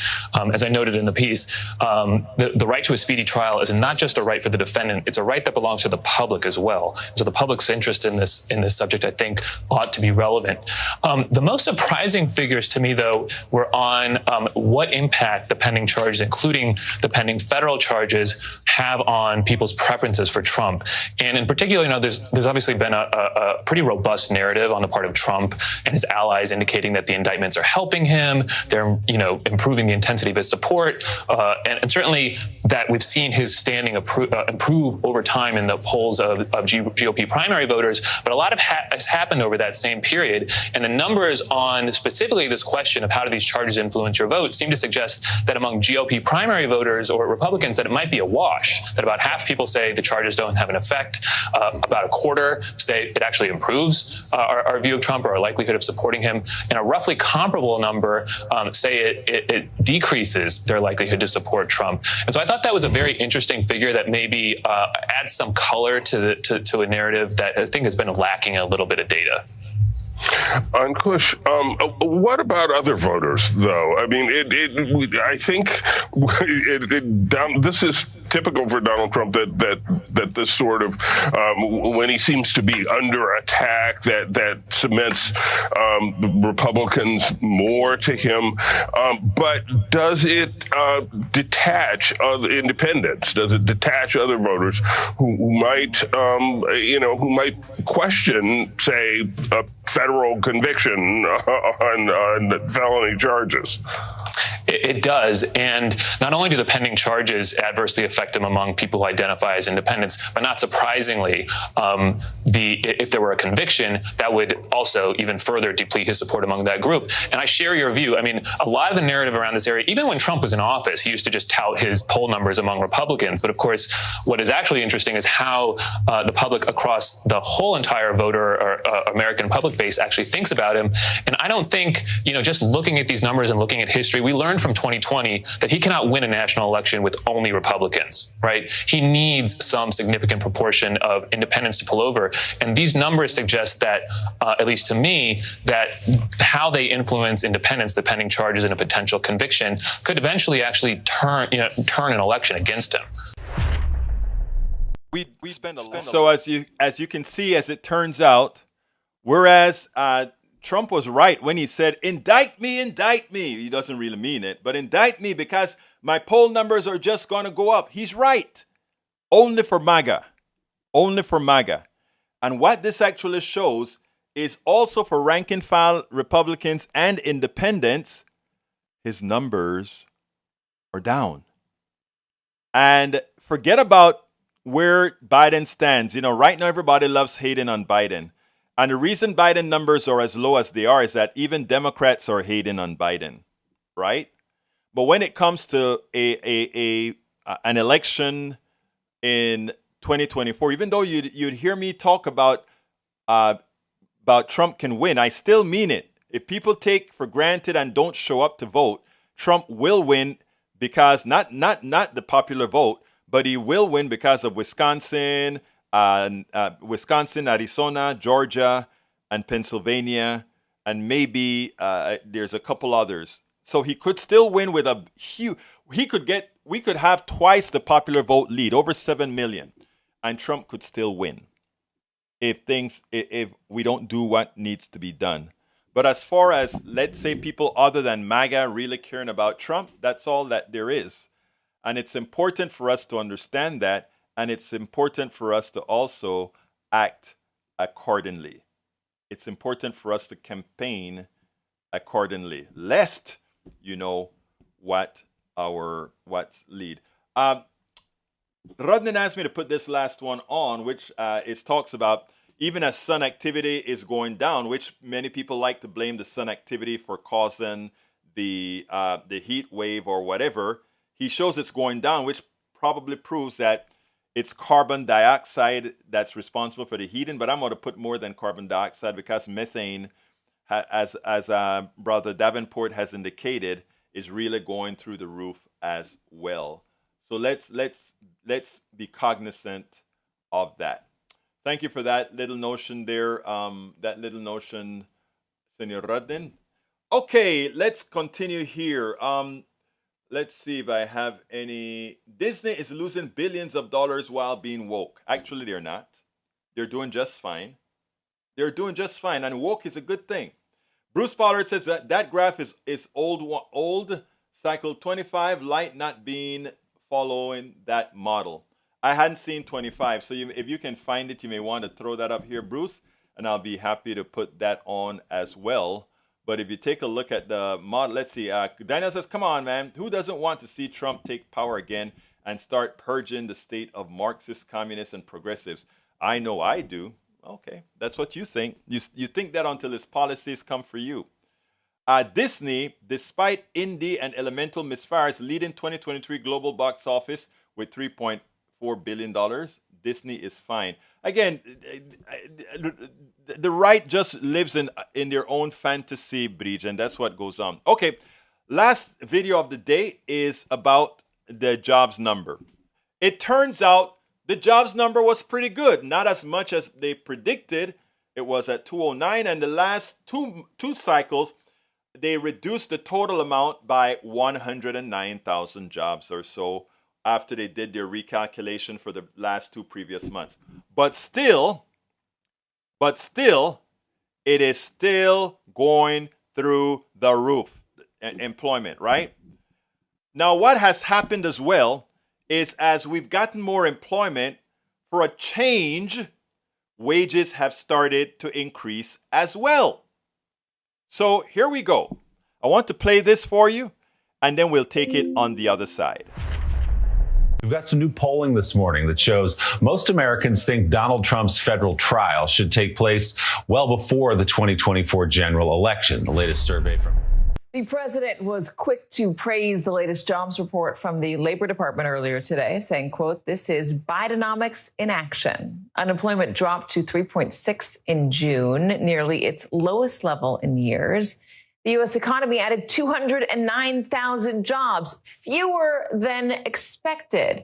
As I noted in the piece, the right to a speedy trial is not just a right for the defendant, it's a right that belongs to the public as well. So the public's interest in this subject, I think, ought to be relevant. The most surprising figures to me, though, were on what impact the pending charges, including the pending federal charges, have on people's preferences for Trump. And in particular, there's obviously been a pretty robust narrative on the part of Trump and his allies indicating that the indictments are helping him. They're, improving the intensity of his support. And certainly that we've seen his standing improve over time in the polls of GOP primary voters. But a lot has happened over that same period. And the numbers on specifically this question of how do these charges influence your vote seem to suggest that among GOP primary voters or Republicans that it might be a wash, that about half people say the charges don't have an effect. About a quarter say it actually improves our view of Trump or our likelihood of supporting him, and a roughly comparable number say it decreases their likelihood to support Trump. And so I thought that was a very interesting figure that maybe adds some color to a narrative that I think has been lacking a little bit of data. Ankush, what about other voters, though? I mean, I think this is typical for Donald Trump that this sort of when he seems to be under attack, that cements Republicans more to him. But does it detach other independents? Does it detach other voters who might question, say, a federal conviction on felony charges? It does. And not only do the pending charges adversely affect him among people who identify as independents, but not surprisingly, if there were a conviction, that would also even further deplete his support among that group. And I share your view. I mean, a lot of the narrative around this area, even when Trump was in office, he used to just tout his poll numbers among Republicans. But of course, what is actually interesting is how the public across the whole entire voter or American public base actually thinks about him. And I don't think, just looking at these numbers and looking at history, we learned from 2020 that he cannot win a national election with only Republicans, right? He needs some significant proportion of independents to pull over. And these numbers suggest that, at least to me, that how they influence independents, the pending charges and a potential conviction, could eventually actually turn an election against him. We spend a lot. So as you can see, as it turns out, whereas Trump was right when he said, indict me. He doesn't really mean it, but indict me because my poll numbers are just going to go up. He's right. Only for MAGA. Only for MAGA. And what this actually shows is also for rank and file Republicans and independents, his numbers are down. And forget about where Biden stands. Right now everybody loves hating on Biden. And the reason Biden numbers are as low as they are is that even Democrats are hating on Biden, right? But when it comes to an election in 2024, even though you'd hear me talk about about Trump can win, I still mean it. If people take for granted and don't show up to vote, Trump will win because not the popular vote, but he will win because of Wisconsin, Arizona, Georgia, and Pennsylvania, and maybe there's a couple others. So he could still win with a huge. We could have twice the popular vote lead, over 7 million, and Trump could still win if we don't do what needs to be done. But as far as, let's say, people other than MAGA really caring about Trump, that's all that there is. And it's important for us to understand that, and it's important for us to also act accordingly. It's important for us to campaign accordingly, lest you know what's lead. Rodnan asked me to put this last one on, which it talks about even as sun activity is going down, which many people like to blame the sun activity for causing the heat wave or whatever. He shows it's going down, which probably proves that it's carbon dioxide that's responsible for the heating. But I'm going to put more than carbon dioxide because methane, as Brother Davenport has indicated, is really going through the roof as well. So let's be cognizant of that. Thank you for that little notion there. That little notion, Senor Rodden. Okay, let's continue here. Let's see if I have any. Disney is losing billions of dollars while being woke. Actually, they're not. They're doing just fine. They're doing just fine, and woke is a good thing. Bruce Pollard says that graph is old cycle 25, light not being following that model. I hadn't seen 25, so if you can find it, you may want to throw that up here, Bruce, and I'll be happy to put that on as well. But if you take a look at the model, let's see. Daniel says, come on, man. Who doesn't want to see Trump take power again and start purging the state of Marxists, communists, and progressives? I know I do. Okay, that's what you think. You think that until his policies come for you. Disney, despite indie and elemental misfires, leading 2023 global box office with $3.4 billion. Disney is fine. Again, the right just lives in their own fantasy bridge, and that's what goes on. Okay, last video of the day is about the jobs number. It turns out the jobs number was pretty good, not as much as they predicted. It was at 209, and the last two cycles, they reduced the total amount by 109,000 jobs or so after they did their recalculation for the last two previous months. But still, it is still going through the roof, employment, right? Now, what has happened as well is as we've gotten more employment, for a change, wages have started to increase as well. So here we go. I want to play this for you, and then we'll take it on the other side. We've got some new polling this morning that shows most Americans think Donald Trump's federal trial should take place well before the 2024 general election. The latest survey from The president was quick to praise the latest jobs report from the Labor Department earlier today, saying, quote, this is Bidenomics in action. Unemployment dropped to 3.6 in June, nearly its lowest level in years. The U.S. economy added 209,000 jobs, fewer than expected.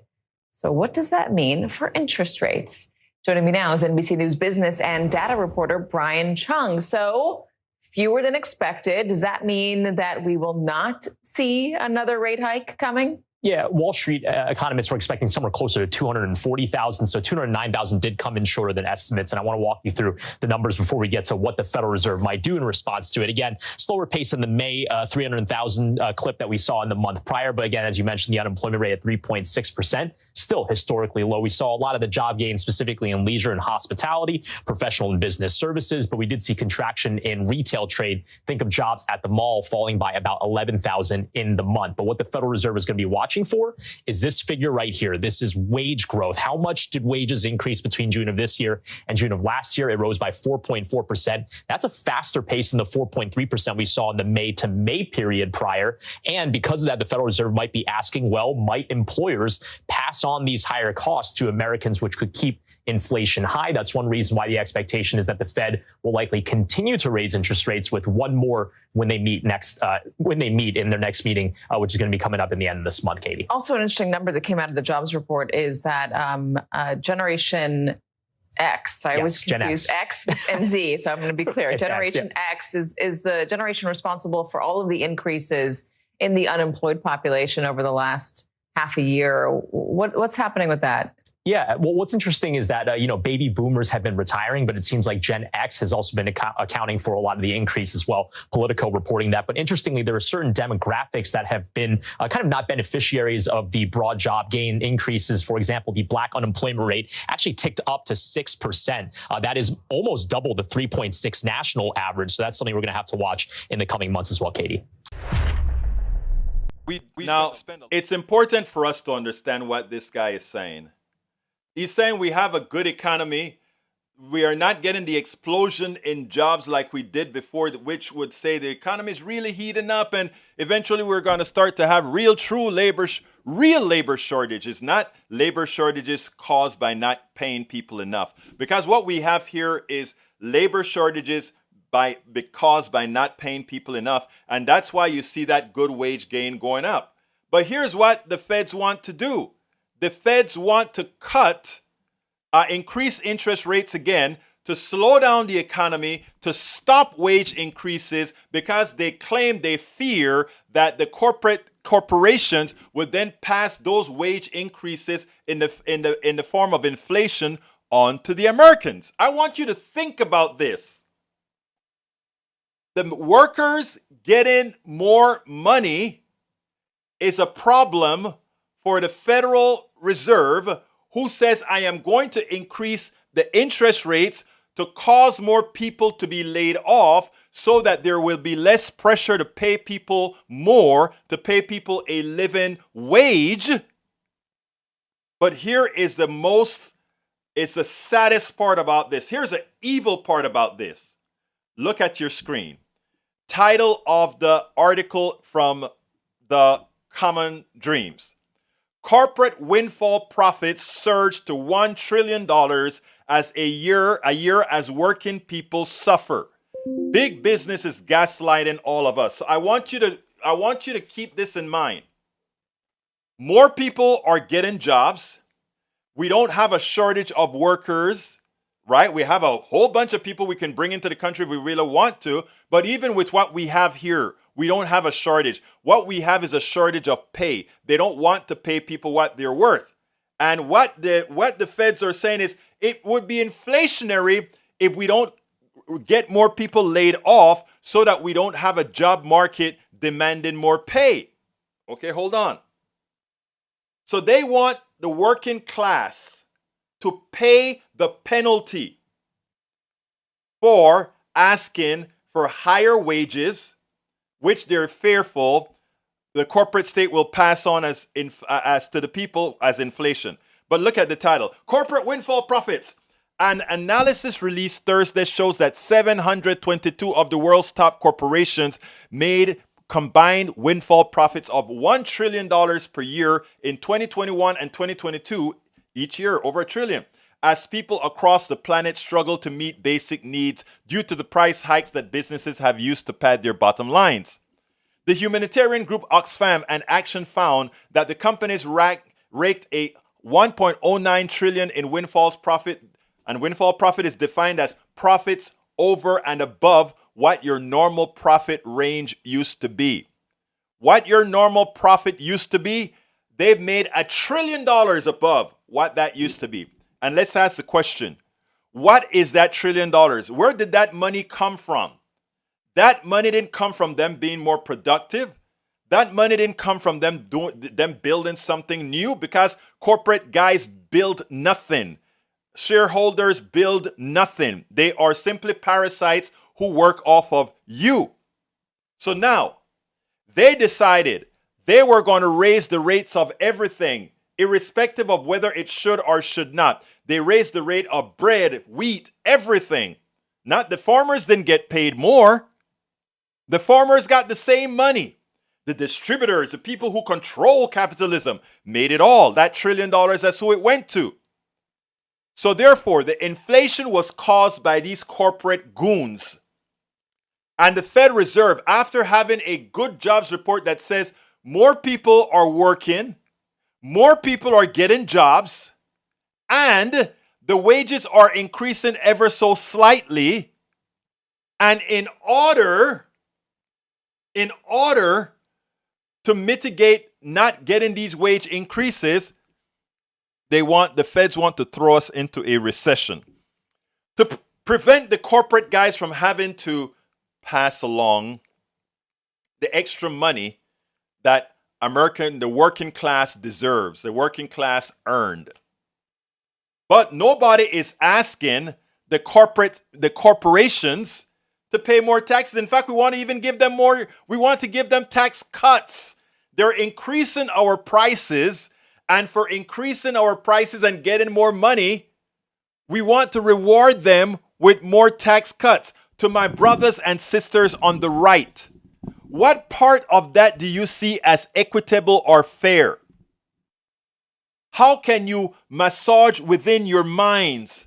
So what does that mean for interest rates? Joining me now is NBC News business and data reporter Brian Chung. So fewer than expected. Does that mean that we will not see another rate hike coming? Yeah, Wall Street economists were expecting somewhere closer to 240,000. So 209,000 did come in shorter than estimates. And I want to walk you through the numbers before we get to what the Federal Reserve might do in response to it. Again, slower pace than the May 300,000 clip that we saw in the month prior. But again, as you mentioned, the unemployment rate at 3.6%, still historically low. We saw a lot of the job gains specifically in leisure and hospitality, professional and business services. But we did see contraction in retail trade. Think of jobs at the mall falling by about 11,000 in the month. But what the Federal Reserve is going to be watching watching for is this figure right here. This is wage growth. How much did wages increase between June of this year and June of last year? It rose by 4.4%. That's a faster pace than the 4.3% we saw in the May to May period prior. And because of that, the Federal Reserve might be asking, well, might employers pass on these higher costs to Americans, which could keep inflation high? That's one reason why the expectation is that the Fed will likely continue to raise interest rates, with one more when they meet in their next meeting, which is going to be coming up in the end of this month, Katie. Also, an interesting number that came out of the jobs report is that Generation X. I always confuse X and Z, so I'm going to be clear. Generation X is the generation responsible for all of the increases in the unemployed population over the last half a year. What's happening with that? Yeah, well, what's interesting is that, baby boomers have been retiring, but it seems like Gen X has also been accounting for a lot of the increase as well. Politico reporting that. But interestingly, there are certain demographics that have been kind of not beneficiaries of the broad job gain increases. For example, the black unemployment rate actually ticked up to 6%. That is almost double the 3.6 national average. So that's something we're going to have to watch in the coming months as well, Katie. Now, it's important for us to understand what this guy is saying. He's saying we have a good economy. We are not getting the explosion in jobs like we did before, which would say the economy is really heating up, and eventually we're going to start to have real labor shortages, not labor shortages caused by not paying people enough. Because what we have here is labor shortages caused by not paying people enough, and that's why you see that good wage gain going up. But here's what the feds want to do. The feds want to increase interest rates again, to slow down the economy, to stop wage increases, because they fear that the corporations would then pass those wage increases in the form of inflation on to the Americans. I want you to think about this. The workers getting more money is a problem for the Federal Reserve, who says, I am going to increase the interest rates to cause more people to be laid off, so that there will be less pressure to pay people more, to pay people a living wage. But here is it's the saddest part about this. Here's the evil part about this. Look at your screen. Title of the article from the Common Dreams. Corporate windfall profits surge to $1 trillion as a year as working people suffer. Big business is gaslighting all of us. So I want you to keep this in mind. More people are getting jobs. We don't have a shortage of workers, right? We have a whole bunch of people we can bring into the country if we really want to. But even with what we have here, we don't have a shortage. What we have is a shortage of pay. They don't want to pay people what they're worth. And what the feds are saying is it would be inflationary if we don't get more people laid off, so that we don't have a job market demanding more pay. Okay, hold on. So they want the working class to pay the penalty for asking for higher wages, which they're fearful the corporate state will pass on as to the people as inflation. But look at the title. Corporate windfall profits. An analysis released Thursday shows that 722 of the world's top corporations made combined windfall profits of $1 trillion per year in 2021 and 2022, each year over $1 trillion. As people across the planet struggle to meet basic needs due to the price hikes that businesses have used to pad their bottom lines. The humanitarian group Oxfam and Action found that the companies raked a $1.09 trillion in windfall profit, and windfall profit is defined as profits over and above what your normal profit range used to be. What your normal profit used to be, they've made $1 trillion above what that used to be. And let's ask the question, what is that $1 trillion? Where did that money come from? That money didn't come from them being more productive. That money didn't come from them building something new, because corporate guys build nothing. Shareholders build nothing. They are simply parasites who work off of you. So now they decided They were going to raise the rates of everything, irrespective of whether it should or should not. They raised the rate of bread, wheat, everything. Not the farmers didn't get paid more. The farmers got the same money. The distributors, the people who control capitalism, made it all. That $1 trillion, that's who it went to. So therefore, the inflation was caused by these corporate goons. And the Fed Reserve, after having a good jobs report that says more people are working, more people are getting jobs, and the wages are increasing ever so slightly. And in order to mitigate not getting these wage increases, the feds want to throw us into a recession. To prevent the corporate guys from having to pass along the extra money that the working class deserves, the working class earned. But nobody is asking the corporations to pay more taxes. In fact, we want to even give them more. We want to give them tax cuts. They're increasing our prices, and for increasing our prices and getting more money, we want to reward them with more tax cuts. To my brothers and sisters on the right, what part of that do you see as equitable or fair? How can you massage within your minds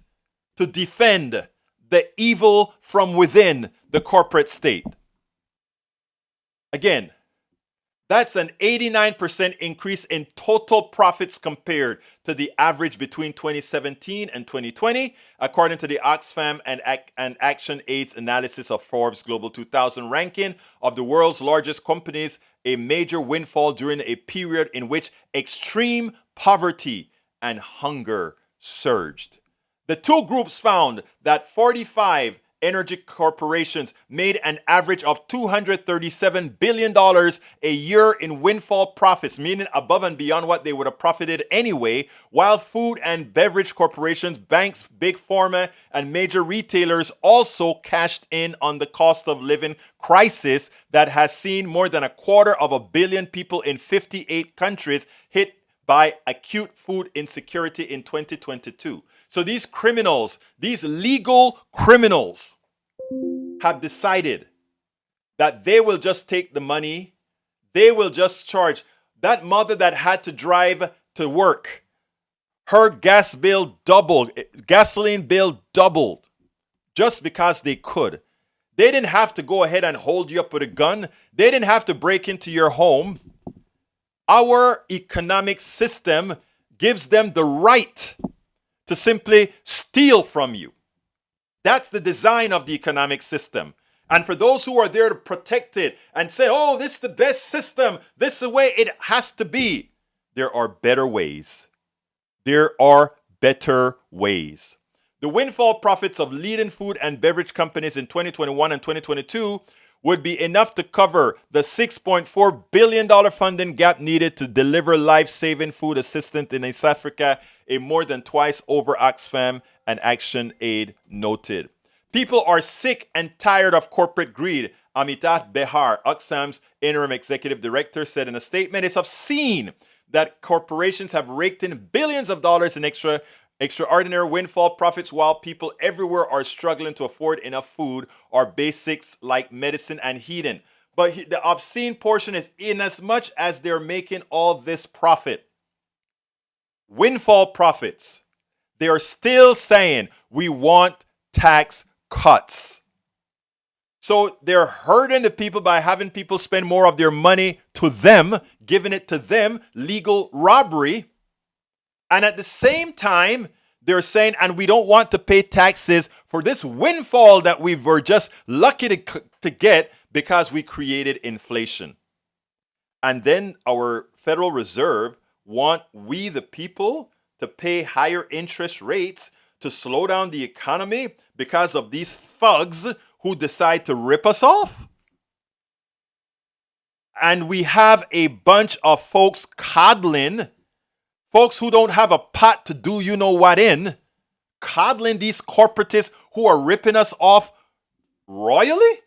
to defend the evil from within the corporate state? Again, that's an 89% increase in total profits compared to the average between 2017 and 2020, according to the Oxfam and Action Aid's analysis of Forbes Global 2000 ranking of the world's largest companies, a major windfall during a period in which extreme poverty and hunger surged. The two groups found that 45 energy corporations made an average of $237 billion a year in windfall profits, meaning above and beyond what they would have profited anyway, while food and beverage corporations, banks, big pharma, and major retailers also cashed in on the cost of living crisis that has seen more than 250 million people in 58 countries hit by acute food insecurity in 2022. So these criminals, these legal criminals, have decided that they will just take the money, they will just charge. That mother that had to drive to work, her gasoline bill doubled just because they could. They didn't have to go ahead and hold you up with a gun. They didn't have to break into your home. Our economic system gives them the right to simply steal from you. That's the design of the economic system. And for those who are there to protect it and say, oh, this is the best system, this is the way it has to be, there are better ways. There are better ways. The windfall profits of leading food and beverage companies in 2021 and 2022 would be enough to cover the $6.4 billion funding gap needed to deliver life-saving food assistance in East Africa, a more than twice over Oxfam and Action Aid noted. People are sick and tired of corporate greed, Amitabh Behar, Oxfam's interim executive director, said in a statement. It's obscene that corporations have raked in billions of dollars in extraordinary windfall profits while people everywhere are struggling to afford enough food or basics like medicine and heating. But the obscene portion is in as much as they're making all this profit, windfall profits, they are still saying we want tax cuts. So they're hurting the people by having people spend more of their money to them, giving it to them, legal robbery. And at the same time, they're saying, and we don't want to pay taxes for this windfall that we were just lucky to get because we created inflation. And then our Federal Reserve want we, the people, to pay higher interest rates to slow down the economy because of these thugs who decide to rip us off. And we have a bunch of folks coddling, folks who don't have a pot to do you know what in, coddling these corporatists who are ripping us off royally?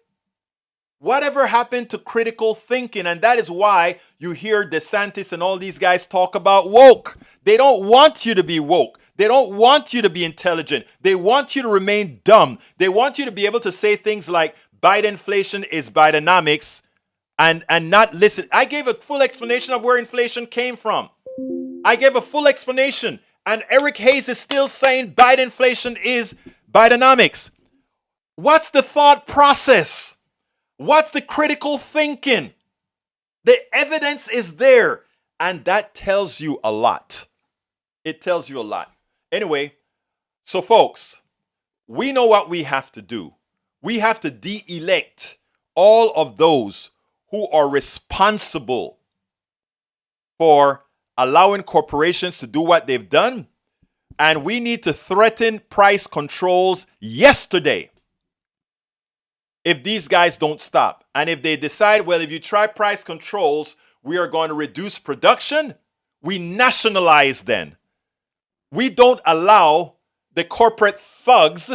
Whatever happened to critical thinking? And that is why you hear DeSantis and all these guys talk about woke. They don't want you to be woke. They don't want you to be intelligent. They want you to remain dumb. They want you to be able to say things like Biden inflation is Bidenomics and not listen. I gave a full explanation of where inflation came from. I gave a full explanation. And Eric Hayes is still saying Biden inflation is Bidenomics. What's the thought process? What's the critical thinking? The evidence is there. And that tells you a lot. It tells you a lot. Anyway, so folks, we know what we have to do. We have to de-elect all of those who are responsible for allowing corporations to do what they've done. And we need to threaten price controls yesterday if these guys don't stop. And if they decide, well, if you try price controls, we are going to reduce production, we nationalize then. We don't allow the corporate thugs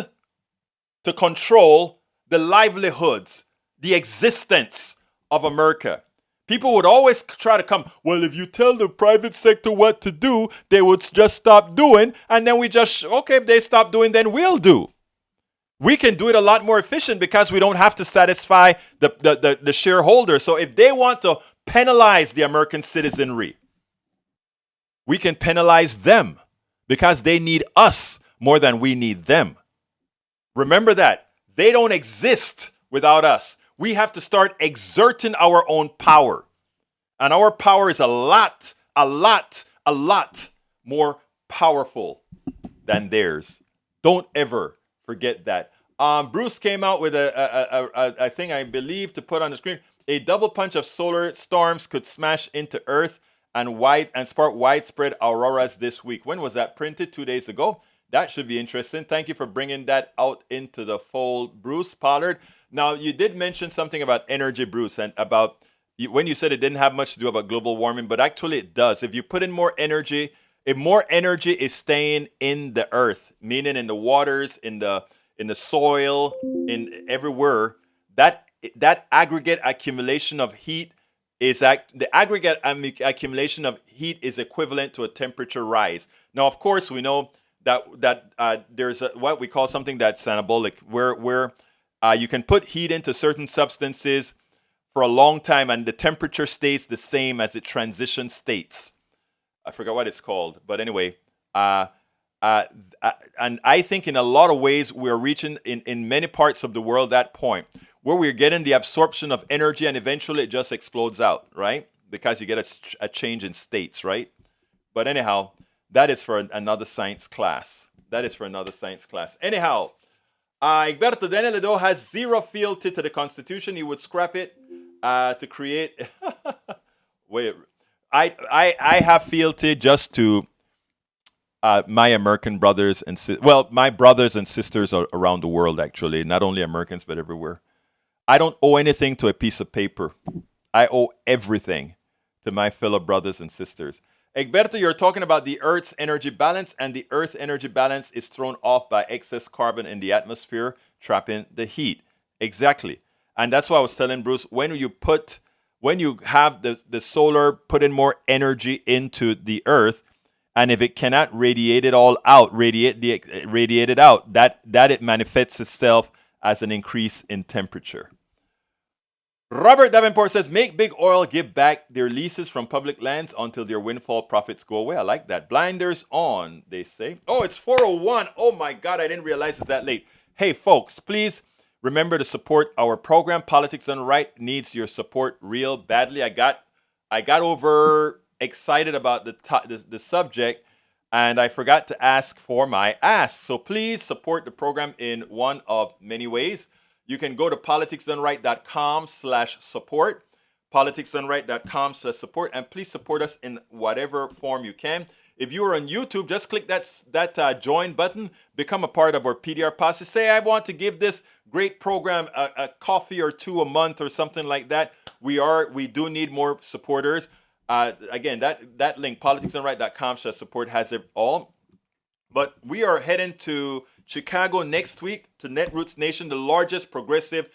to control the livelihoods, the existence of America. People would always try to come, well, if you tell the private sector what to do, they would just stop doing. And then we just, okay, if they stop doing, then we'll do. We can do it a lot more efficient because we don't have to satisfy the shareholders. So if they want to penalize the American citizenry, we can penalize them because they need us more than we need them. Remember that. They don't exist without us. We have to start exerting our own power. And our power is a lot more powerful than theirs. Don't ever forget that. Bruce came out with a thing I believe to put on the screen. A double punch of solar storms could smash into Earth and spark widespread auroras this week. When was that printed? 2 days ago. That should be interesting. Thank you for bringing that out into the fold, Bruce Pollard. Now, you did mention something about energy, Bruce, and about when you said it didn't have much to do about global warming, but actually it does. If you put in more energy, if more energy is staying in the earth, meaning in the waters, in the soil, in everywhere, that aggregate accumulation of heat is the aggregate accumulation of heat is equivalent to a temperature rise. Now, of course, we know that there's what we call something that's anabolic, where you can put heat into certain substances for a long time and the temperature stays the same as it transitions states. I forgot what it's called, but anyway, and I think in a lot of ways we're reaching in many parts of the world that point where we're getting the absorption of energy and eventually it just explodes out, right? Because you get a change in states, right? But anyhow, that is for another science class. Anyhow, Egberto Deneledo has zero fealty to the Constitution. He would scrap it to create. Wait, I have fealty just to my American brothers and my brothers and sisters around the world. Actually, not only Americans but everywhere. I don't owe anything to a piece of paper. I owe everything to my fellow brothers and sisters. Egberto, you're talking about the Earth's energy balance, and the Earth energy balance is thrown off by excess carbon in the atmosphere, trapping the heat. Exactly. And that's why I was telling Bruce, when you have the solar put in more energy into the Earth, and if it cannot radiate it all out, radiate it out, that it manifests itself as an increase in temperature. Robert Davenport says, make big oil give back their leases from public lands until their windfall profits go away. I like that. Blinders on, they say. Oh, it's 4:01. Oh my God, I didn't realize it's that late. Hey, folks, please remember to support our program. Politics Done Right needs your support real badly. I got over excited about the subject, and I forgot to ask for my ask. So please support the program in one of many ways. You can go to politicsdoneright.com/support, politicsdoneright.com/support, and please support us in whatever form you can. If you are on YouTube, just click that join button, become a part of our PDR posse. Say, I want to give this great program a coffee or two a month or something like that. We do need more supporters. Again, that link, politicsdoneright.com/support, has it all. But we are heading to Chicago next week to Netroots Nation, the largest progressive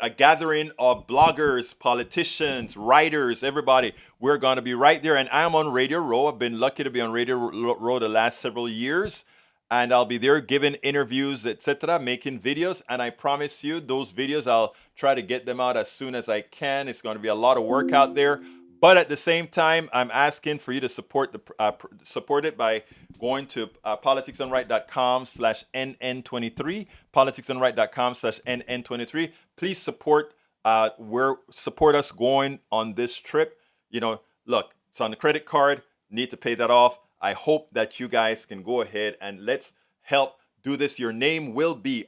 a gathering of bloggers, politicians, writers, everybody. We're going to be right there. And I'm on Radio Row. I've been lucky to be on Radio Row the last several years. And I'll be there giving interviews, etc., making videos. And I promise you, those videos, I'll try to get them out as soon as I can. It's going to be a lot of work out there. But at the same time, I'm asking for you to support it by going to politicsdoneright.com/NN23, politicsdoneright.com/NN23. Please support us going on this trip. You know, look, it's on the credit card. Need to pay that off. I hope that you guys can go ahead and let's help do this. Your name will be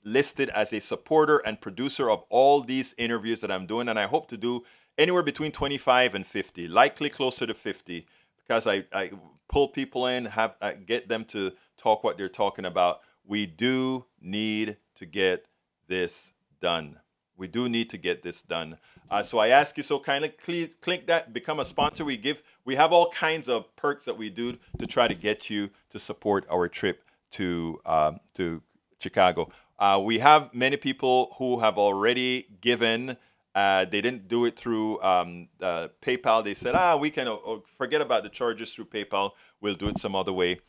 listed as a supporter and producer of all these interviews that I'm doing. And I hope to do anywhere between 25 and 50, likely closer to 50, because I pull people in, get them to talk what they're talking about. We do need to get this done. We do need to get this done. So I ask you so kindly, click that, become a sponsor. We have all kinds of perks that we do to try to get you to support our trip to Chicago. We have many people who have already given. They didn't do it through PayPal. They said, we can forget about the charges through PayPal. We'll do it some other way.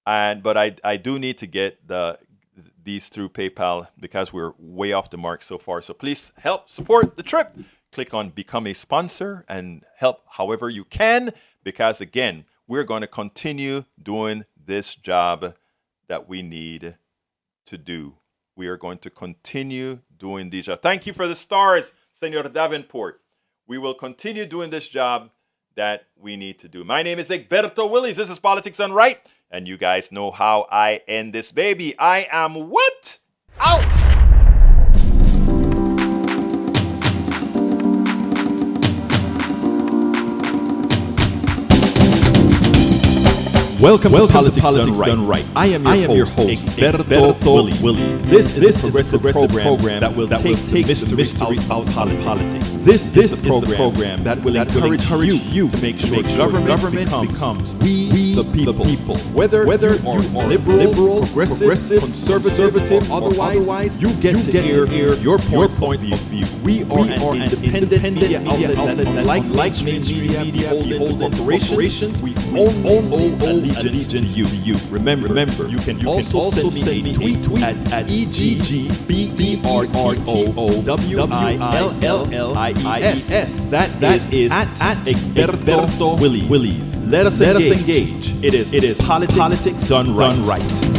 But I do need to get these through PayPal because we're way off the mark so far. So please help support the trip. Click on Become a Sponsor and help however you can, because again, we're going to continue doing this job that we need to do. We are going to continue doing these jobs. Thank you for the stars, Senor Davenport. We will continue doing this job that we need to do. My name is Egberto Willies. This is Politics Done Right. And you guys know how I end this baby. I am what? Out! Welcome to Politics Done Right. I am your host, Egberto Willies. This is a progressive program that will take the mystery out of politics. This is the program that will encourage you to make sure government becomes we the people. Whether you are liberal, progressive, conservative, or otherwise, you get to hear your point of view. We are an independent media outlet that, unlike mainstream media holding corporations, we own allegiance to you. Remember, you can also send me a tweet at EGBERTOWILLIES. That is at Egberto Willies. Let us engage. It is Politics Done Right.